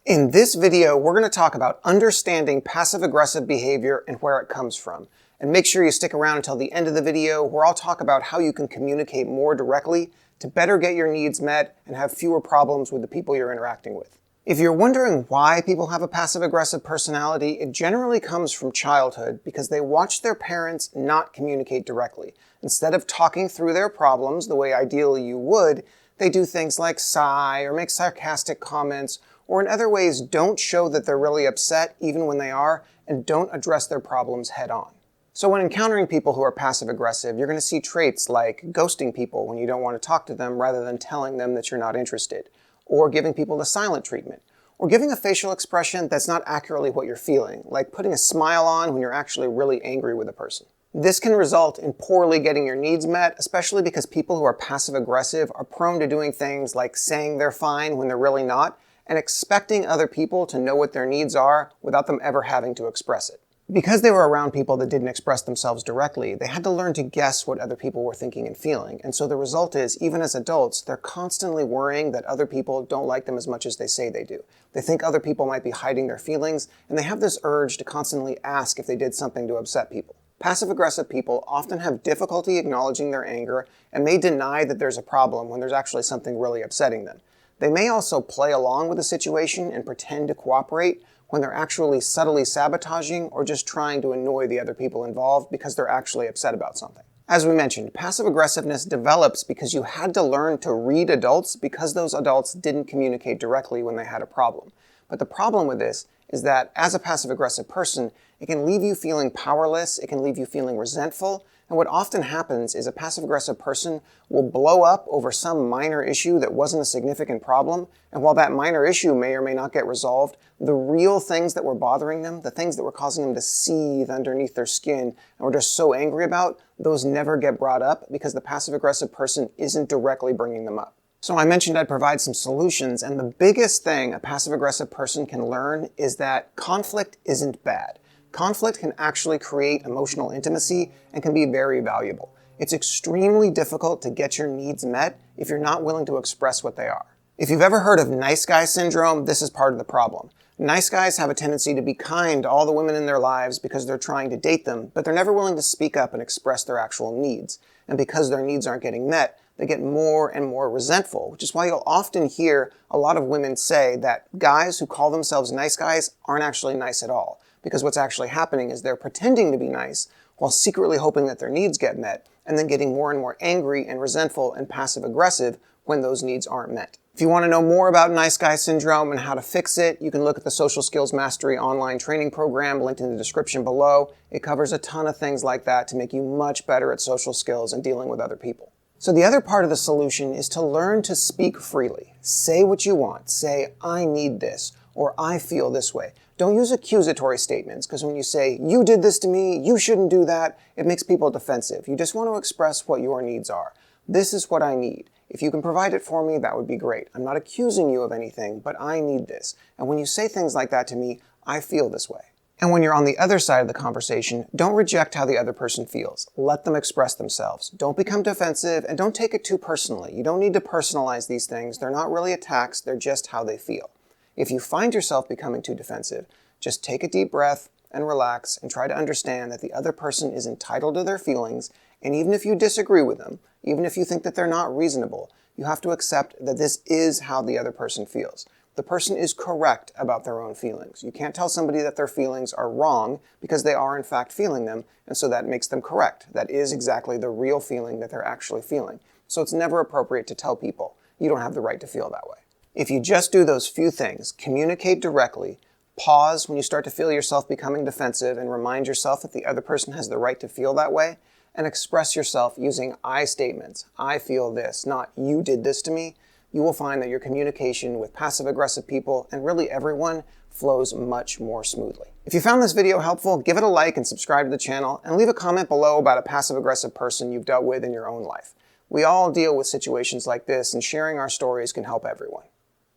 In this video, we're going to talk about understanding passive-aggressive behavior and where it comes from. And make sure you stick around until the end of the video, where I'll talk about how you can communicate more directly to better get your needs met and have fewer problems with the people you're interacting with. If you're wondering why people have a passive-aggressive personality, it generally comes from childhood because they watch their parents not communicate directly. Instead of talking through their problems the way ideally you would, they do things like sigh or make sarcastic comments, or in other ways don't show that they're really upset even when they are, and don't address their problems head on. So when encountering people who are passive-aggressive, you're going to see traits like ghosting people when you don't want to talk to them rather than telling them that you're not interested, or giving people the silent treatment, or giving a facial expression that's not accurately what you're feeling, like putting a smile on when you're actually really angry with a person. This can result in poorly getting your needs met, especially because people who are passive-aggressive are prone to doing things like saying they're fine when they're really not, and expecting other people to know what their needs are without them ever having to express it. Because they were around people that didn't express themselves directly, they had to learn to guess what other people were thinking and feeling, and so the result is, even as adults, they're constantly worrying that other people don't like them as much as they say they do. They think other people might be hiding their feelings, and they have this urge to constantly ask if they did something to upset people. Passive-aggressive people often have difficulty acknowledging their anger and may deny that there's a problem when there's actually something really upsetting them. They may also play along with the situation and pretend to cooperate when they're actually subtly sabotaging or just trying to annoy the other people involved because they're actually upset about something. As we mentioned, passive-aggressiveness develops because you had to learn to read adults because those adults didn't communicate directly when they had a problem. But the problem with this is that as a passive-aggressive person, it can leave you feeling powerless, it can leave you feeling resentful, and what often happens is a passive-aggressive person will blow up over some minor issue that wasn't a significant problem, and while that minor issue may or may not get resolved, the real things that were bothering them, the things that were causing them to seethe underneath their skin and were just so angry about, those never get brought up because the passive-aggressive person isn't directly bringing them up. So I mentioned I'd provide some solutions, and the biggest thing a passive-aggressive person can learn is that conflict isn't bad. Conflict can actually create emotional intimacy and can be very valuable. It's extremely difficult to get your needs met if you're not willing to express what they are. If you've ever heard of nice guy syndrome, this is part of the problem. Nice guys have a tendency to be kind to all the women in their lives because they're trying to date them, but they're never willing to speak up and express their actual needs. And because their needs aren't getting met, they get more and more resentful, which is why you'll often hear a lot of women say that guys who call themselves nice guys aren't actually nice at all. Because what's actually happening is they're pretending to be nice while secretly hoping that their needs get met, and then getting more and more angry and resentful and passive-aggressive when those needs aren't met. If you want to know more about nice guy syndrome and how to fix it, you can look at the Social Skills Mastery online training program linked in the description below. It covers a ton of things like that to make you much better at social skills and dealing with other people. So the other part of the solution is to learn to speak freely. Say what you want. Say, I need this, or I feel this way. Don't use accusatory statements, because when you say, you did this to me, you shouldn't do that, it makes people defensive. You just want to express what your needs are. This is what I need. If you can provide it for me, that would be great. I'm not accusing you of anything, but I need this. And when you say things like that to me, I feel this way. And when you're on the other side of the conversation, don't reject how the other person feels. Let them express themselves. Don't become defensive, and don't take it too personally. You don't need to personalize these things. They're not really attacks, they're just how they feel. If you find yourself becoming too defensive, just take a deep breath and relax and try to understand that the other person is entitled to their feelings, and even if you disagree with them, even if you think that they're not reasonable, you have to accept that this is how the other person feels. The person is correct about their own feelings. You can't tell somebody that their feelings are wrong because they are in fact feeling them, and so that makes them correct. That is exactly the real feeling that they're actually feeling. So it's never appropriate to tell people, you don't have the right to feel that way. If you just do those few things, communicate directly, pause when you start to feel yourself becoming defensive and remind yourself that the other person has the right to feel that way, and express yourself using I statements. I feel this, not you did this to me. You will find that your communication with passive-aggressive people, and really everyone, flows much more smoothly. If you found this video helpful, give it a like and subscribe to the channel, and leave a comment below about a passive-aggressive person you've dealt with in your own life. We all deal with situations like this, and sharing our stories can help everyone.